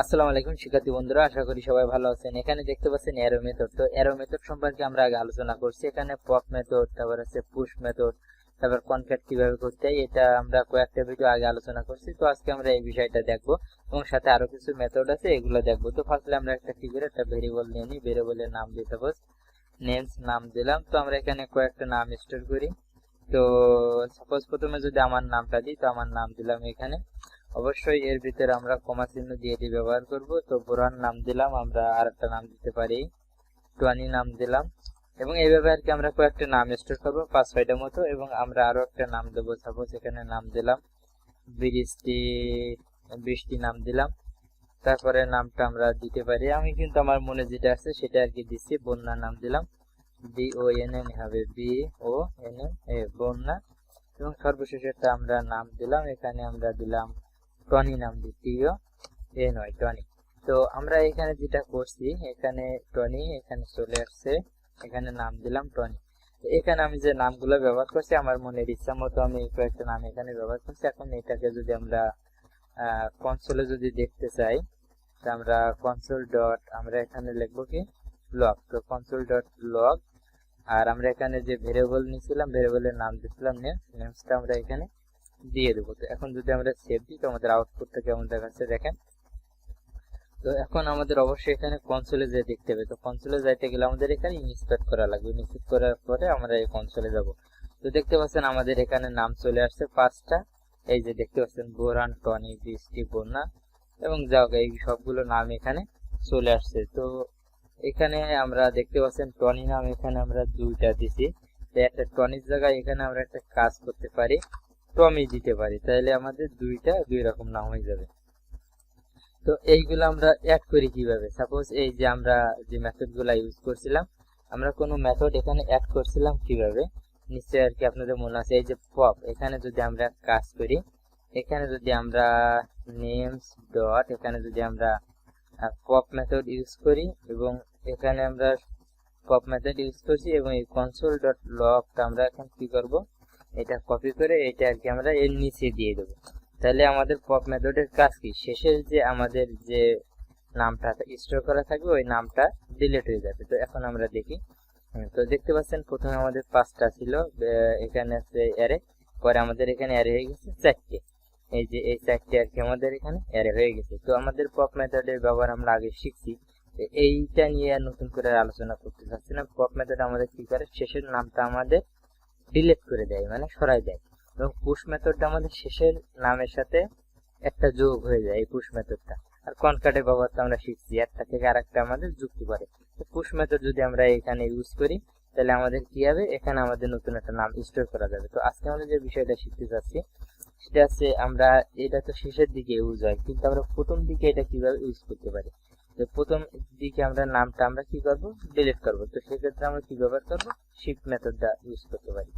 আসসালামু আলাইকুম শিক্ষার্থী বন্ধুরা, আশা করি সবাই ভালো আছেন। এখানে দেখতে পাচ্ছেন অ্যারো মেথড। তো অ্যারো মেথড সম্পর্কে আমরা আগে আলোচনা করছি। এখানে পপ মেথড, তারপর আছে পুশ মেথড, তারপর কনক্যাট কিভাবে করতে হয়, এটা আমরা কয়েকটা ভিডিও আগে আলোচনা করছি। তো আজকে আমরা এই বিষয়টা দেখবো এবং সাথে আরো কিছু মেথড আছে, এগুলো দেখবো। তো ফার্স্টলি আমরা একটা কি করে একটা ভেরিয়েবল নিয়ে নিই। ভেরিয়েবলের নাম দিয়ে সাপোজ নেমস নাম দিলাম। তো আমরা এখানে কয়েকটা নাম স্টোর করি। তো সাপোজ প্রথমে যদি আমার নামটা দিই, তো আমার নাম দিলাম এখানে। অবশ্যই এর ভিতরে আমরা কমা চিহ্ন দিয়ে এটি ব্যবহার করব। তো বোরহান নাম দিলাম, আমরা আরেকটা নাম দিতে পারি টুয়ানি নাম দিলাম। এবং এইভাবে আর কি আমরা কয়েকটা নাম স্টোর করবো 5-6টা মতো, এবং আমরা আরো একটা নাম দেবো। সাপোজ এখানে নাম দিলাম বৃষ্টি, বৃষ্টি নাম দিলাম। তারপরে নামটা আমরা দিতে পারি, আমি কিন্তু আমার মনে যেটা আছে সেটা আর কি দিচ্ছি। বন্যা নাম দিলাম, BONN হবে, BONN বন্যা। এবং সর্বশেষ একটা আমরা নাম দিলাম, এখানে আমরা দিলাম টনি নাম দিই, TONY টনি। তো আমরা এখানে যেটা করছি, এখানে টনি এখানে চলে আসছে, এখানে নাম দিলাম টনি। তো এখানে আমি যে নামগুলো ব্যবহার করছি আমার মনের ইচ্ছা মতো আমি কয়েকটা নাম এখানে ব্যবহার করছি। এখন এটাকে যদি আমরা কনসোলে যদি দেখতে চাই, তো আমরা কনসোল ডট আমরা এখানে লিখবো কি লগ। তো কনসোল ডট লগ, আর আমরা এখানে যে ভেরিয়েবল নিয়েছিলাম ভেরিয়েবলের নাম দিয়েছিলাম নেমসটা আমরা এখানে দিয়ে দেবো। তো এখন যদি আমরা সেভ দিই, তো আমাদের আউটপুটটা কেমন দেখাচ্ছে দেখেন। তো এখন আমাদের অবশ্যই এখানে কনসোলে যেয়ে দেখতে হবে। তো কনসোলে যাইতে গেলে আমাদের এখানে ইনস্পেক্ট করা লাগবে। ইনস্পেক্ট করার পরে আমরা এই কনসোলে যাব। তো দেখতে পাচ্ছেন আমাদের এখানে নাম চলে আসছে 5টা। এই যে দেখতে পাচ্ছেন বোরহান, টনি, বৃষ্টি, বন্যা এবং যাও, এই সবগুলো নাম এখানে চলে আসছে। তো এখানে আমরা দেখতে পাচ্ছেন টনি নাম এখানে আমরা 2টা দিছি। তো একটা টনির জায়গায় এখানে আমরা একটা কাজ করতে পারি, টমি দিতে পারি, তাহলে আমাদের দুই রকম নাম হয়ে যাবে। তো এইগুলো আমরা অ্যাড করি কিভাবে? সাপোজ এই যে আমরা যে মেথডগুলো ইউজ করছিলাম, আমরা কোনো মেথড এখানে অ্যাড করছিলাম কিভাবে, নিশ্চয়ই আর কি আপনাদের মনে আছে। এই যে পপ, এখানে যদি আমরা কাজ করি, এখানে যদি আমরা নেমস ডট এখানে যদি আমরা পপ মেথড ইউজ করি, এবং এখানে আমরা পপ মেথড ইউজ করছি, এবং এই কনসোল ডট লগটা আমরা এখন কি করব, এটা কপি করে এটা আর কি আমরা এর নিচে দিয়ে দেবো। তাহলে আমাদের পপ মেথডের কাজ কি, শেষের যে আমাদের যে নামটা স্টোর করা থাকবে ওই নামটা ডিলিট হয়ে যাবে। তো এখন আমরা দেখি। তো দেখতে পাচ্ছেন প্রথমে আমাদের 5টা ছিল, এখানে আছে অ্যারে, পরে আমাদের এখানে অ্যারে হয়ে গেছে 4টে। এই যে এই 4টে আর কি আমাদের এখানে অ্যারে হয়ে গেছে। তো আমাদের পপ মেথডের ব্যবহার আমরা আগে শিখছি, এইটা নিয়ে আর নতুন করে আলোচনা করতে চাচ্ছি না। পপ মেথড আমাদের কি করে, শেষের নামটা আমাদের ডিলিট করে দেয়, মানে সরাই দেয়। এবং পুশ মেথডটা আমাদের শেষের নামের সাথে একটা যোগ হয়ে যায়, এই পুশ মেথডটা। আর কনক্যাটের ব্যবহারটা আমরা শিখছি, একটা থেকে আরেকটা আমাদের যুক্ত করে। তো পুশ মেথড যদি আমরা এখানে ইউজ করি, তাহলে আমাদের কি হবে, এখানে আমাদের নতুন একটা নাম স্টোর করা যাবে। তো আজকে আমরা যে বিষয়টা শিখতে চাচ্ছি সেটা আছে, আমরা এটা তো শেষের দিকে ইউজ হয়, কিন্তু আমরা প্রথম দিকে এটা কিভাবে ইউজ করতে পারি। তো প্রথম দিকে আমরা নামটা আমরা কি করব, ডিলিট করব। তো সেক্ষেত্রে আমরা কি ব্যবহার করব, শিফট মেথডটা ইউজ করতে পারি।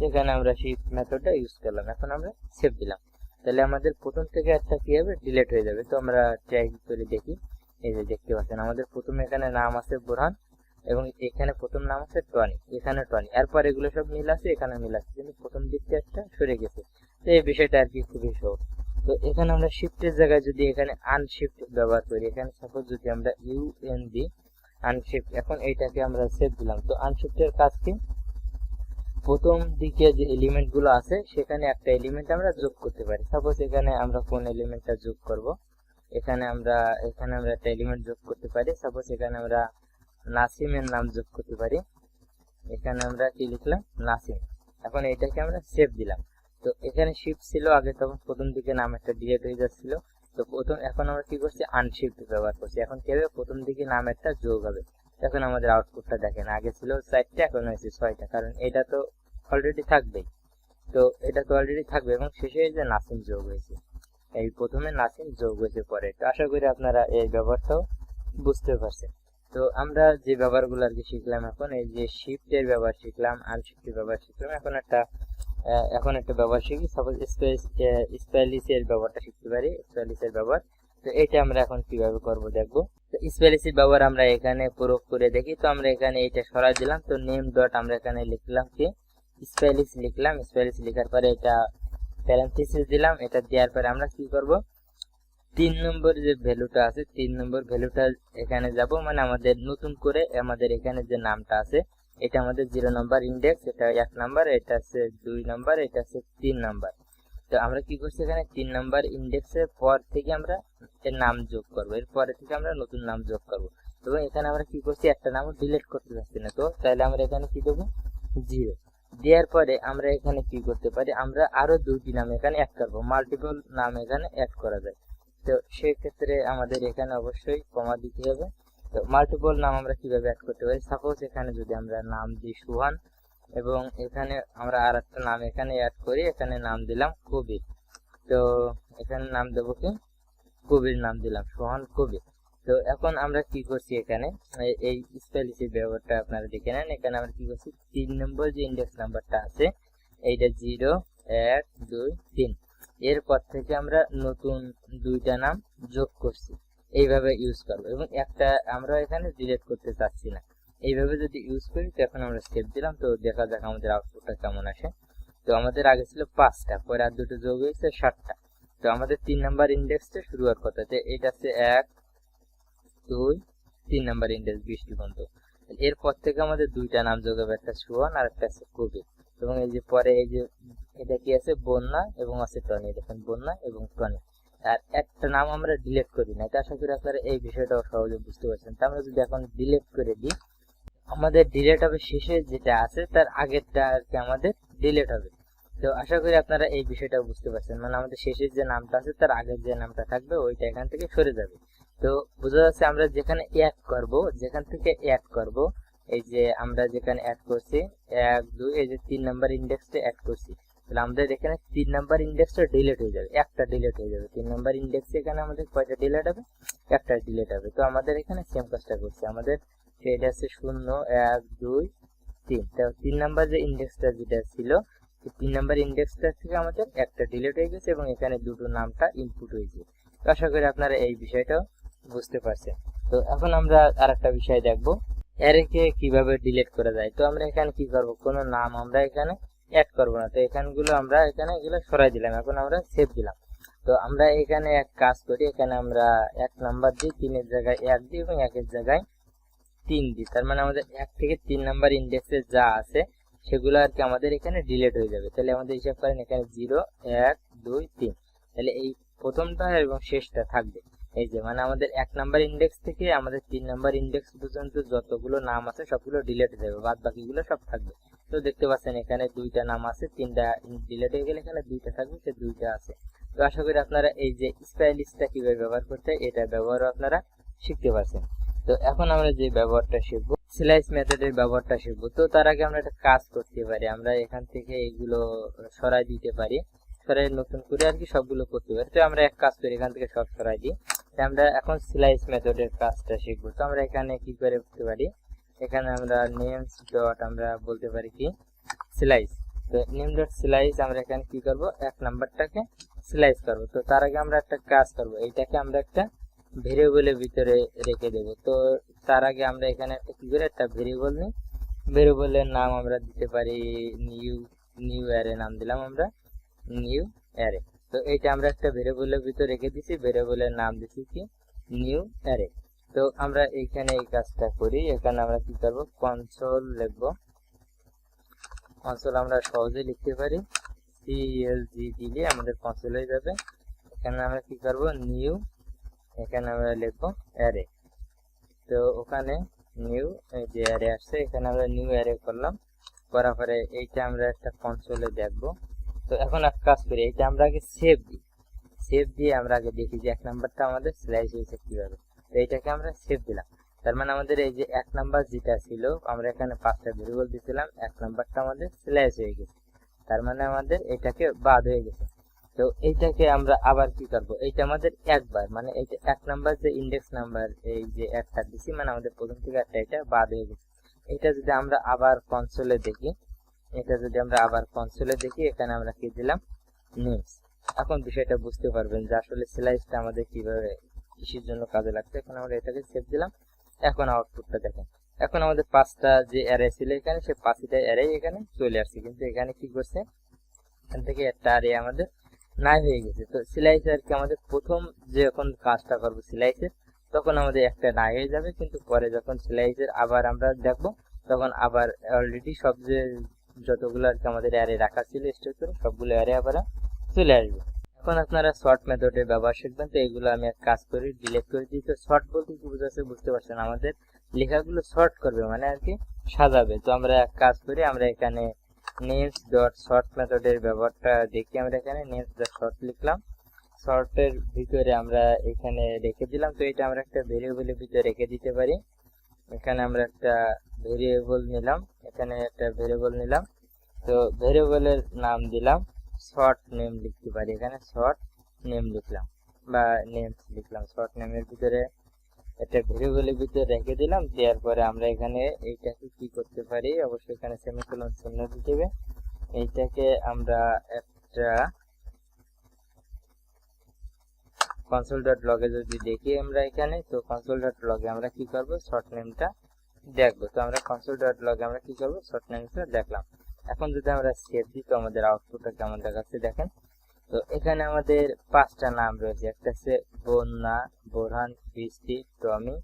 এখানে আমরা শিফট মেথডটা ইউজ করলাম, এখন আমরা সেভ দিলাম। তাহলে আমাদের প্রথম থেকে একটা কি হবে, ডিলিট হয়ে যাবে। তো আমরা ট্রাই করে দেখি। এই যে দেখতে পাচ্ছেন আমাদের প্রথমে এখানে নাম আছে বোরহান, এবং এখানে প্রথম নাম আছে টনি, এখানে টনি, এরপর এগুলো সব মিল আছে, এখানে মিল আছে, কিন্তু প্রথম দিকটা একটা সরে গেছে। তো এই বিষয়টা আর কি খুবই সহজ। তো এখানে আমরা শিফটের জায়গায় যদি এখানে আনশিফট ব্যবহার করি, এখানে সাপোজ যদি আমরা UN দিই আনশিফট, এখন এইটাকে আমরা সেভ দিলাম। তো আনশিফটের কাজ কি, প্রথম দিকে যে এলিমেন্ট গুলো আছে সেখানে একটা এলিমেন্ট আমরা যোগ করতে পারি। সাপোজ এখানে আমরা কোন এলিমেন্টটা যোগ করব, এখানে আমরা একটা এলিমেন্ট যোগ করতে পারি। সাপোজ এখানে আমরা নাসিমের নাম যোগ করতে পারি, এখানে আমরা কি লিখলাম, নাসিম। এখন এটাকে আমরা সেভ দিলাম। তো এখানে শিফট ছিল আগে, তখন প্রথম দিকে নাম একটা ডিলিট হয়ে যাচ্ছিল। তো এখন আমরা কি করছি, আনশিফট ব্যবহার করছি। এখন কি হবে, প্রথম দিকে নাম একটা যোগ হবে। এখন আমাদের আউটপুটটা দেখেন, আগে ছিল 4টে, এখন হয়েছে 6টা, কারণ এটা তো অলরেডি থাকবেই। তো এটা তো অলরেডি থাকবে, এবং শেষে যে নাসিম যোগ হয়েছে, এই প্রথমে নাসিম যোগ হয়েছে পরে। তো আশা করি আপনারা এই ব্যবহারটাও বুঝতে পারছেন। তো আমরা যে ব্যবহারগুলো আর কি শিখলাম, এখন এই যে শিফটের ব্যবহার শিখলাম, আনশিফটের ব্যবহার শিখলাম, এখন একটা ব্যবহার শিখি। সাপোজ স্পেলিসের ব্যবহারটা শিখতে পারি, স্পেলিসের ব্যবহার। তো এটা আমরা এখন কিভাবে করব দেখবো। তো স্পেলিসের ব্যবহার আমরা এখানে প্রয়োগ করে দেখি। তো আমরা এখানে এটা সরাই দিলাম। তো নেম ডট আমরা এখানে লিখলাম কি স্পেলিস লিখলাম, স্পেলিস লেখার পরে এটা প্যারেনথেসিস দিলাম। এটা দেওয়ার পরে আমরা কি করব, 3 নম্বর যে ভ্যালুটা আছে 3 নম্বর ভ্যালুটা এখানে যাব, মানে আমাদের নতুন করে আমাদের এখানে যে নামটা আছে এটা আমাদের 0 নম্বর ইন্ডেক্স, এটা 1 নম্বর, এটা আছে 2 নম্বর, এটা আছে 3 নম্বর। তো আমরা কি করছি এখানে 3 নম্বর ইন্ডেক্সের পর থেকে আমরা এর নাম যোগ করব, এর পরে থেকে আমরা নতুন নাম যোগ করব। এবং এখানে আমরা কি করছি একটা নাম ডিলিট করতে যাচ্ছি না, তো তাহলে আমরা এখানে কি দেব 0 দেওয়ার পরে আমরা এখানে কি করতে পারি, আমরা আরো দুটি নাম এখানে অ্যাড করব, মাল্টিপল নাম এখানে অ্যাড করা যায়। তো সেই ক্ষেত্রে আমাদের এখানে অবশ্যই কমা দিতে হবে। তো মাল্টিপল নাম আমরা কিভাবে অ্যাড করতে পারি, সাপোজ এখানে যদি আমরা নাম দিই সুহান এবং এখানে আমরা আরেকটা নাম এখানে অ্যাড করি, এখানে নাম দিলাম কবির। তো এখানে নাম দেবো কি কবির, নাম দিলাম সোহান কবির। তো এখন আমরা কি করছি এখানে এই স্পেলিং ব্যবহারটা আপনারা দেখে নেন। এখানে আমরা কি করছি 3 নম্বর যে ইন্ডেক্স নাম্বারটা আছে এইটা 0 1 2 3, এরপর থেকে আমরা নতুন দুইটা নাম যোগ করছি, এইভাবে ইউজ করব। এবং একটা আমরা এখানে ডিলিট করতে চাচ্ছি না, এইভাবে যদি ইউজ করি তো এখন আমরা সেভ দিলাম। তো দেখা যাক আমাদের আউটপুটটা কেমন আসে। তো আমাদের আগে ছিল 5টা, পরে আর দুটো যোগ হয়েছে 7টা। তো আমাদের 3 নাম্বার ইন্ডেক্সটা শুরু হওয়ার কথা, এটা আছে 1 2 3 নাম্বার ইন্ডেক্স 20টি পর্যন্ত। এরপর থেকে আমাদের দুইটা নাম যোগ হবে, একটা সুহান আর একটা আছে কবির। এবং এই যে পরে এই যে এটা কি আছে বন্যা এবং আছে টনি, দেখেন বন্যা এবং টনি। আর একটা নাম আমরা ডিলিট করি না, এটা আশা করি আপনারা এই বিষয়টাও সহজে বুঝতে পারছেন। তো আমরা যদি এখন ডিলিট করে দিই, আমাদের ডিলিট হবে শেষে যেটা আছে তার আগেরটা আর কি আমাদের ডিলিট হবে। তো আশা করি আপনারা এই বিষয়টা বুঝতে পারছেন, মানে আমাদের শেষের যে নামটা আছে তার আগের যে নামটা থাকবে ওইটা এখান থেকে সরে যাবে। তো বোঝা যাচ্ছে আমরা যেখানে অ্যাড করব, যেখান থেকে অ্যাড করব, এই যে আমরা যেখানে অ্যাড করছি 1 2, এই যে 3 নাম্বার ইন্ডেক্সটা অ্যাড করছি, তাহলে আমাদের এখানে 3 নাম্বার ইন্ডেক্সটা ডিলিট হয়ে যাবে, একটা ডিলিট হয়ে যাবে। 3 নাম্বার ইন্ডেক্সে এখানে আমাদের কয়টা ডিলিট হবে, একটা ডিলিট হবে। তো আমাদের এখানে সেম কাজটা করছি, আমাদের এটা আছে 0 1 2 3। তো 3 নাম্বার যে ইন্ডেক্সটা যেটা ছিল 3 নাম্বার ইন্ডেক্সটা থেকে আমাদের একটা ডিলিট হয়ে গেছে এবং এখানে দুটো নামটা ইনপুট হয়েছে। তো আশা করি আপনারা এই বিষয়টাও বুঝতে পারছেন। তো এখন আমরা আরেকটা বিষয় দেখব, অ্যারেকে কিভাবে ডিলিট করা যায়। তো আমরা এখানে কি করব, কোনো নাম আমরা এখানে অ্যাড করব না, তো এখানগুলো আমরা এখানে এগুলো সরাই দিলাম, এখন আমরা সেভ দিলাম। তো আমরা এখানে এক কাজ করি, এখানে আমরা 1 নাম্বার দিই, 3 এর জায়গায় 1 দিই এবং 1 এর জায়গায় 3 দিই। তার মানে আমাদের 1 থেকে 3 নাম্বার ইন্ডেক্সে যা আছে সেগুলো আর কি আমাদের এখানে ডিলিট হয়ে যাবে। তাহলে আমাদের হিসাব করেন এখানে 0 1 2 3, তাহলে এই প্রথমটা এবং শেষটা থাকবে। এই যে মানে আমাদের 1 নাম্বার ইন্ডেক্স থেকে আমাদের 3 নাম্বার ইন্ডেক্স পর্যন্ত যতগুলো নাম আছে সবগুলো ডিলিট হয়ে যাবে, বাদ বাকিগুলো সব থাকবে। তো দেখতে পাচ্ছেন এখানে 2টা নাম আছে, 3টা ডিলিট হয়ে গেলে এখানে 2টা থাকবে, সে 2টা আছে। তো আশা করি আপনারা এই যে স্টাইলিশটা কিভাবে ব্যবহার করতে হয় এটা ব্যবহারও আপনারা শিখতে পারছেন। তো এখন আমরা যে ব্যবহারটা শিখবো স্লাইস মেথডের ব্যবহারটা শিখবো। তো তার আগে আমরা একটা কাজ করতে পারি, আমরা এখান থেকে এগুলো সরাই দিতে পারি, সরাই নতুন করে আর কি সবগুলো করতে পারি। তো আমরা এক কাজ করি, এখান থেকে সব সরাই দিই। আমরা এখন স্লাইস মেথডের কাজটা শিখবো। তো আমরা এখানে কি করে করতে পারি, এখানে আমরা নেমস ডট আমরা বলতে পারি কি স্লাইস। তো নেম ডট স্লাইস আমরা এখানে কি করব, 1 নাম্বারটাকে স্লাইস করব। তো তার আগে আমরা একটা কাজ করব, এইটাকে আমরা একটা ভেরিয়েবলের ভিতরে রেখে দেব। তো তার আগে আমরা এখানে কি করে একটা ভেরিয়েবল নিই, ভেরিয়েবলের নাম আমরা দিতে পারি নিউ অ্যারে, নাম দিলাম আমরা নিউ অ্যারে। তো এইটা আমরা একটা ভেরিয়েবলের ভিতরে রেখে দিছি, ভেরিয়েবলের নাম দিছি কি নিউ অ্যারে। তো আমরা এইখানে এই কাজটা করি, এখানে আমরা কি করব কনসোল লিখব। কনসোল আমরা সহজে লিখতে পারি, CLG দিলে আমাদের কনসোল হয়ে যাবে। এখানে আমরা কি করব নিউ, এখানে আমরা লিখব অ্যারে। তো ওখানে নিউ এই যে অ্যারে আসছে, এখানে আমরা নিউ অ্যারে করলাম, করার পরে এইটা আমরা একটা কনসোলে দেখব। তো এখন এক কাজ করি, এইটা আমরা আগে সেভ দিই, সেভ দিয়ে আমরা আগে দেখি যে 1 নাম্বারটা আমাদের স্লাইস হয়েছে কিভাবে। তো এইটাকে আমরা সেভ দিলাম, তার মানে আমাদের এই যে 1 নাম্বার যেটা ছিল আমরা এখানে 5টা ভেরিয়েবল দিয়েছিলাম, 1 নাম্বারটা আমাদের স্লাইস হয়ে গেছে, তার মানে আমাদের এটাকে বাদ হয়ে গেছে। তো এইটাকে আমরা আবার কি করব, এইটা আমাদের একবার মানে এইটা 1 নাম্বার যে ইন্ডেক্স নাম্বার এই যে একটা দিছি, মানে আমাদের প্রথম থেকে একটা এটা বাদ হয়ে গেছে। এটা যদি আমরা আবার কনসোলে দেখি, এটা যদি আমরা আবার কনসোলে দেখি, এখানে আমরা কি দিলাম নেমস। এখন বিষয়টা বুঝতে পারবেন যে আসলে স্লাইসটা আমাদের কিভাবে কিসের জন্য কাজে লাগছে। এখন আমরা এটাকে সেভ দিলাম, এখন আউটপুটটা দেখেন। এখন আমাদের 5টা যে অ্যারে ছিল এখানে, সে 5টা অ্যারে এখানে চলে আসছে, কিন্তু এখানে কি করছে, এখান থেকে একটা অ্যারে আমাদের নাই হয়ে গেছে। তো স্লাইসে আর কি আমাদের প্রথম যখন কাজটা করবো স্লাইসের, তখন আমাদের একটা নাই হয়ে যাবে, কিন্তু পরে যখন স্লাইসের আবার আমরা দেখবো তখন আবার অলরেডি সব যে যতগুলো আর কি আমাদের অ্যারে রাখা ছিল স্টোর করে সবগুলো অ্যারে আবার চলে আসবে। এখন আপনারা শর্ট মেথডের ব্যবহার শিখবেন। তো এগুলো আমি এক কাজ করি ডিলিট করে দিই। তো শর্ট বলতে কি বোঝাচ্ছে বুঝতে পারছেন, আমাদের লেখাগুলো শর্ট করবে মানে আর কি সাজাবে। তো আমরা এক কাজ করি, আমরা এখানে নেমস ডট শর্ট মেথডের ব্যবহারটা দেখি। আমরা এখানে নেমস ডট শর্ট লিখলাম, শর্টের ভিতরে আমরা এখানে রেখে দিলাম। তো এটা আমরা একটা ভেরিয়েবলের ভিতরে রেখে দিতে পারি। এখানে আমরা একটা ভেরিয়েবল নিলাম, এখানে একটা ভেরিয়েবল নিলাম। তো ভেরিয়েবলের নাম দিলাম শর্ট নেম লিখতে পারি, এখানে শর্ট নেম লিখলাম বা নেমস লিখলাম। শর্ট নেমের ভিতরে একটা ভেরিয়েবলের ভিতরে রেখে দিলাম। দেওয়ার পরে আমরা এখানে এইটাকে কি করতে পারি, অবশ্যই এখানে সেমিকোলন চিহ্ন দিতে হবে। এইটাকে আমরা একটা কনসোল ডট লগে যদি দেখি আমরা এখানে, তো কনসোল ডট লগে আমরা কি করব শর্ট নেমটা দেখবো। তো আমরা কনসোল ডট লগে আমরা কি করব শর্ট নেমটা দেখলাম। এখন যদি আমরা সেভ দিই তো আমাদের আউটপুটটা কেমন দেখাচ্ছে দেখেন। তো এখানে আমাদের 5টা নাম রয়েছে, একটা হচ্ছে বন্যা, বোরহান, বৃষ্টি, টমি,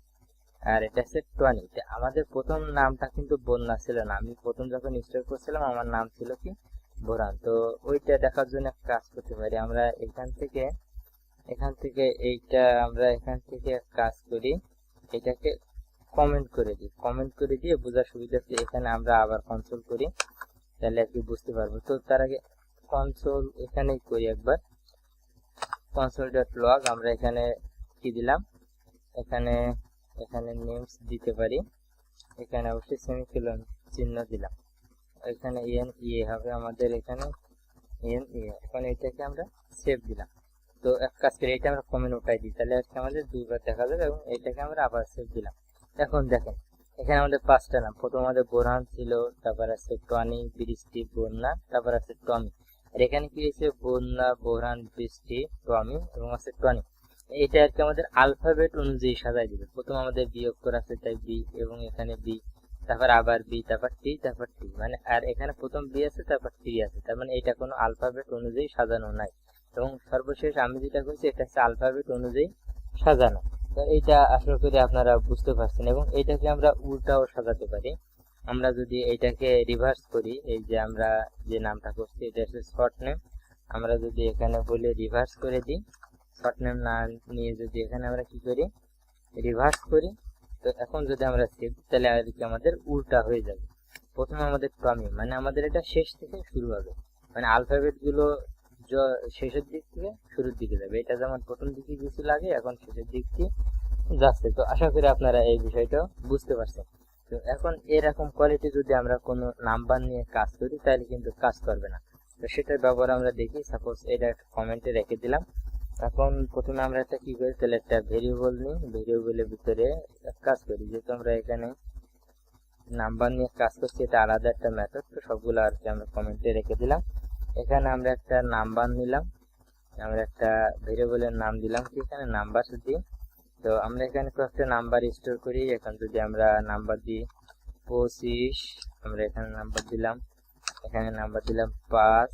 আর এটা হচ্ছে টনি। আমাদের প্রথম নামটা কিন্তু বন্যা ছিল না, আমি প্রথম যখন ইনস্টল করছিলাম আমার নাম ছিল কি বোরহান। তো ওইটা দেখার জন্য একটা কাজ করতে পারি, আমরা এখান থেকে এইটা আমরা এখান থেকে কাজ করি, এটাকে কমেন্ট করে দিই। কমেন্ট করে দিয়ে বোঝার সুবিধার্থে এখানে আমরা আবার কনসোল করি, তাহলে আর কি বুঝতে পারবো। তো তার আগে কনসোল এখানেই করি একবার, কনসোল ডট লগ আমরা এখানে কি দিলাম, এখানে নেমস দিতে পারি, এখানে অবশ্যই সেমিকোলন চিহ্ন দিলাম, এখানে এন ইয়ে হবে আমাদের, এখানে এন ইয়ে। এখন এটাকে আমরা সেভ দিলাম। তো এক কাজ করে এটা আমরা কমেন্ট উঠাই দিই, তাহলে আজকে আমাদের দুইবার দেখা যাবে। এবং এটাকে আমরা আবার সেভ দিলাম। এখন দেখেন এখানে আমাদের 5টা নাম, প্রথম আমাদের বোরহান ছিল, তারপর আছে টনি, বৃষ্টি, বন্যা, তারপর আছে টমি। আর এখানে কি হয়েছে বন্যা, বোরহান, বৃষ্টি, টমি এবং আছে টনি। এটা আর কি আমাদের আলফাবেট অনুযায়ী সাজাই দিবে। প্রথম আমাদের বি অক্ষর আছে তাই বি, এবং এখানে বি, তারপর আবার বি, তারপর টি, তারপর টি, মানে আর এখানে প্রথম বি আছে তারপর টি আছে, তার মানে এটা কোনো আলফাবেট অনুযায়ী সাজানো নাই। এবং সর্বশেষ আমি যেটা করছি এটা হচ্ছে আলফাবেট অনুযায়ী সাজানো। তো এইটা আশা করি আপনারা বুঝতে পারছেন। এবং এইটাকে আমরা উল্টাও সাজাতে পারি। আমরা যদি এইটাকে রিভার্স করি, এই যে আমরা যে নামটা করছি এটা হচ্ছে শর্ট নেম, আমরা যদি এখানে বলে রিভার্স করে দিই, শর্ট নেম না নিয়ে যদি এখানে আমরা কি করি রিভার্স করি, তো এখন যদি আমরা সেভ, তাহলে আর কি আমাদের উল্টা হয়ে যাবে। প্রথমে আমাদের টমি, মানে আমাদের এটা শেষ থেকে শুরু হবে, মানে আলফাবেট গুলো শেষের দিক থেকে শুরুর দিকে যাবে। এটা যেমন প্রথম দিকে কিছু লাগে, এখন শেষের দিক থেকে যাচ্ছে। তো আশা করি আপনারা এই বিষয়টা বুঝতে পারছেন। তো এখন এরকম কোয়ালিটি যদি আমরা কোনো নাম্বার নিয়ে কাজ করি তাহলে কিন্তু কাজ করবে না। তো সেটার ব্যবহার আমরা দেখি। সাপোজ এটা একটা কমেন্টে রেখে দিলাম। এখন প্রথমে আমরা একটা কি করি, তাহলে একটা ভেরিয়েবল নিই, ভেরিয়েবলের ভিতরে কাজ করি। যেহেতু আমরা এখানে নাম্বার নিয়ে কাজ করছি, এটা আলাদা একটা মেথড, তো সবগুলো আর কি আমরা কমেন্টে রেখে দিলাম। এখানে আমরা একটা নাম্বার নিলাম, আমরা একটা ভেরিয়েবলের নাম দিলাম কি এখানে নাম্বার দিই। তো আমরা এখানে কয়েকটা নাম্বার স্টোর করি। এখন যদি আমরা নাম্বার দিই 25, আমরা এখানে নাম্বার দিলাম, এখানে নাম্বার দিলাম 5,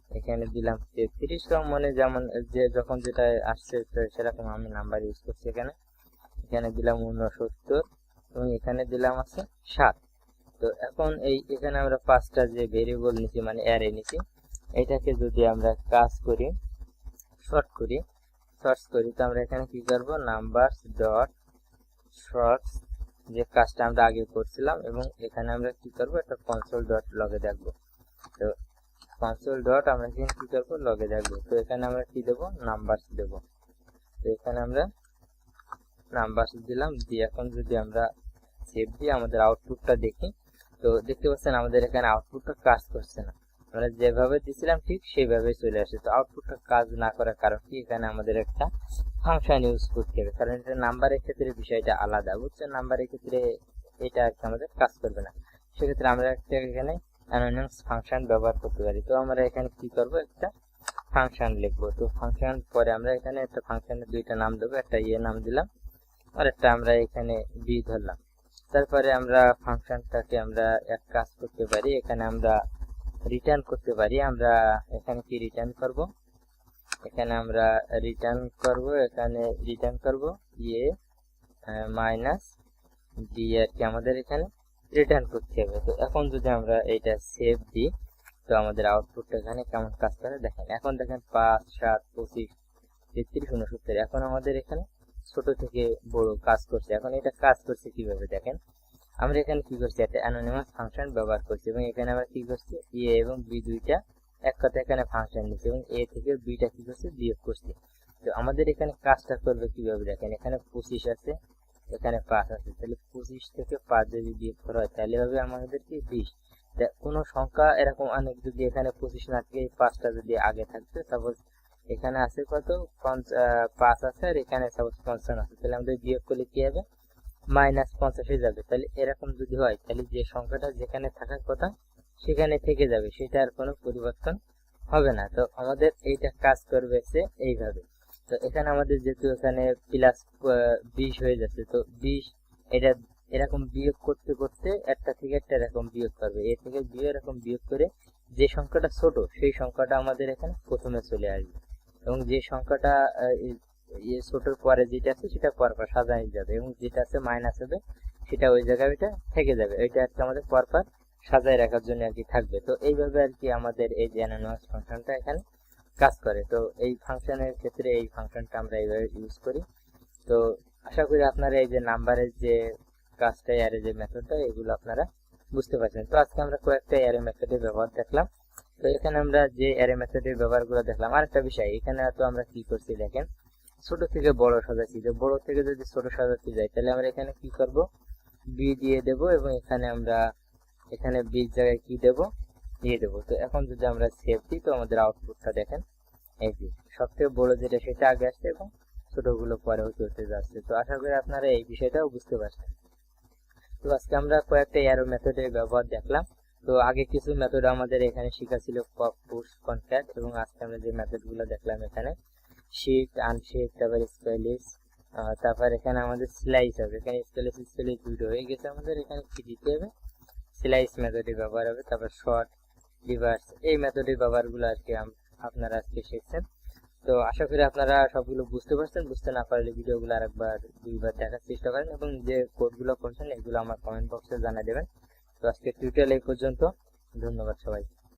এখানে দিলাম 33, মানে যেমন যে যখন যেটা আসছে সেরকম আমি নাম্বার ইউজ করছি। এখানে দিলাম 69 এবং এখানে দিলাম আছে 7। তো এখন এখানে আমরা 5টা যে ভেরিয়েবল নিছি মানে অ্যারে নিছি, এটাকে যদি আমরা কাজ করি শর্ট করি, তো আমরা এখানে কি করব নাম্বারস ডট শর্টস, যে কাজটা আমরা আগে করছিলাম, এবং এখানে আমরা কি করব একটা কনসোল ডট লগে দেখব। তো কনসোল ডট আমরা এখানে কি করব লগে দেখব। তো এখানে আমরা কি দেব নাম্বারস দেব। তো এখানে আমরা নাম্বারস দিলাম, দিয়ে এখন যদি আমরা সেভ দিয়ে আমাদের আউটপুটটা দেখি, তো দেখতে পাচ্ছেন আমাদের এখানে আউটপুটটা কাজ করছে না। আমরা যেভাবে দিছিলাম ঠিক সেইভাবে চলে আসে। তো আউটপুটটা কাজ না করার কারণ কি, এখানে আমাদের একটা ফাংশন ইউজ করতে হবে, কারণ এটা নাম্বারের ক্ষেত্রে বিষয়টা আলাদা, বুঝছেন। নাম্বারের ক্ষেত্রে এটা আর কি আমাদের কাজ করবে না। সেক্ষেত্রে আমরা একটা এখানে অ্যানোনিমাস ফাংশন ব্যবহার করতে পারি। তো আমরা এখানে কি করব একটা ফাংশন লিখবো। তো ফাংশন পরে আমরা এখানে একটা ফাংশনের দুইটা নাম দেবো, একটা ইয়ে নাম দিলাম আর একটা আমরা এখানে বি ধরলাম। তারপরে আমরা ফাংশনটাকে আমরা এক কাজ করতে পারি, এখানে আমরা রিটার্ন করতে পারি। আমরা এখানে কি রিটার্ন করব, এখানে আমরা রিটার্ন করব, এখানে রিটার্ন করব ইয়ে মাইনাস ডি আর কি আমাদের এখানে রিটার্ন করতে হবে। তো এখন যদি আমরা এটা সেভ দিই তো আমাদের আউটপুটটা এখানে কেমন কাজ করে দেখেন। এখন দেখেন 5 7 25 33 69। এখন আমাদের এখানে ছোট থেকে বড় কাজ করছে। এখন এটা কাজ করছে কিভাবে দেখেন, আমরা এখানে কি করছি, একটা অ্যানোনিমাস ফাংশন ব্যবহার করছি এবং এখানে আমরা কি করছি এ এবং বি দুইটা এক কথা এখানে ফাংশন দিচ্ছি এবং এ থেকে বিটা কি করছি বিয়োগ করছি। তো আমাদের এখানে কাজটা করবে কিভাবে দেখেন, এখানে 25 আছে, এখানে 5 আছে, তাহলে 25 থেকে 5 যদি বিয়োগ করা হয় তাহলে হবে আমাদের কি 20। কোনো সংখ্যা এরকম অনেক যদি এখানে 25 না থেকে 5টা যদি আগে থাকতো, সাপোজ এখানে আছে কত 5 আছে আর এখানে সাপোজ 55 আছে, তাহলে আমাদের বিয়োগ করলে কি হবে -50 হয়ে যাবে। তাহলে এরকম যদি হয় তাহলে যে সংখ্যাটা যেখানে থাকার কথা সেখানে থেকে যাবে, সেটা আর কোনো পরিবর্তন হবে না। তো আমাদের এইটা কাজ করবে এইভাবে। তো এখানে আমাদের যেহেতু এখানে প্লাস 20 হয়ে যাচ্ছে, তো 20 এটা এরকম বিয়োগ করতে করতে একটা থেকে একটা এরকম বিয়োগ করবে, এ থেকে বিয়োগ এরকম বিয়োগ করে যে সংখ্যাটা ছোট সেই সংখ্যাটা আমাদের এখানে প্রথমে চলে আসবে এবং যে সংখ্যাটা ছোটর পরে যেটা আছে সেটা পরপর সাজানো যাবে এবং যেটা আছে মাইনাস হবে সেটা ওই জায়গায় এটা থেকে যাবে। এটা আর কি আমাদের পরপর সাজায় রাখার জন্য আর কি থাকবে। তো এইভাবে আর কি আমাদের এই যে অ্যানোনিমাস ফাংশনটা এখানে কাজ করে। তো এই ফাংশনের ক্ষেত্রে এই ফাংশনটা আমরা এইভাবে ইউজ করি। তো আশা করি আপনারা এই যে নাম্বারের যে কাজটা অ্যারে যে মেথডটা এগুলো আপনারা বুঝতে পারছেন। তো আজকে আমরা কয়েকটা অ্যারে মেথডের ব্যবহার দেখলাম। তো এখানে আমরা যে অ্যারে মেথডের ব্যবহারগুলো দেখলাম, আরেকটা বিষয় এখানে তো আমরা কি করছি দেখেন, ছোট থেকে বড় সাজাচ্ছি। যে বড় থেকে যদি ছোট সাজাতে যাই তাহলে আমরা এখানে কি করব বি দিয়ে দেব এবং এখানে আমরা এখানে বি জায়গায় কি দেব দিয়ে দেব। তো এখন যদি আমরা সেভ দিই তো আমাদের আউটপুটটা দেখেন এই যে সবথেকে বড় যেটা সেটা আগে আসছে এবং ছোটগুলো পরে হতে যাচ্ছে। তো আশা করি আপনারা এই বিষয়টাও বুঝতে পারছেন। তো আজকে আমরা কয়েকটা অ্যারো মেথডের ব্যবহার দেখলাম। তো আগে কিছু মেথড আমাদের এখানে শেখা ছিল পপ, পুশ, কনক্যাট, এবং আজকে আমরা যে মেথডগুলো দেখলাম এখানে শিফট, আনশিফট, তারপর স্পেলিস, তারপর এখানে আমাদের স্লাইস হবে। এখানে স্পেলিস দুটো হয়ে গেছে, আমাদের এখানে কি দিতে হবে স্লাইস মেথডের ব্যবহার হবে। তারপর শর্ট, রিভার্স, এই মেথডের ব্যবহারগুলো আর কি আপনারা আজকে শিখছেন। তো আশা করি আপনারা সবগুলো বুঝতে পারছেন। বুঝতে না পারলে ভিডিওগুলো আরেকবার দুইবার দেখার চেষ্টা করেন এবং যে কোডগুলো করছেন এগুলো আমার কমেন্ট বক্সে জানিয়ে দেবেন। তো আজকে টিউটোরিয়াল এই পর্যন্ত। ধন্যবাদ সবাই।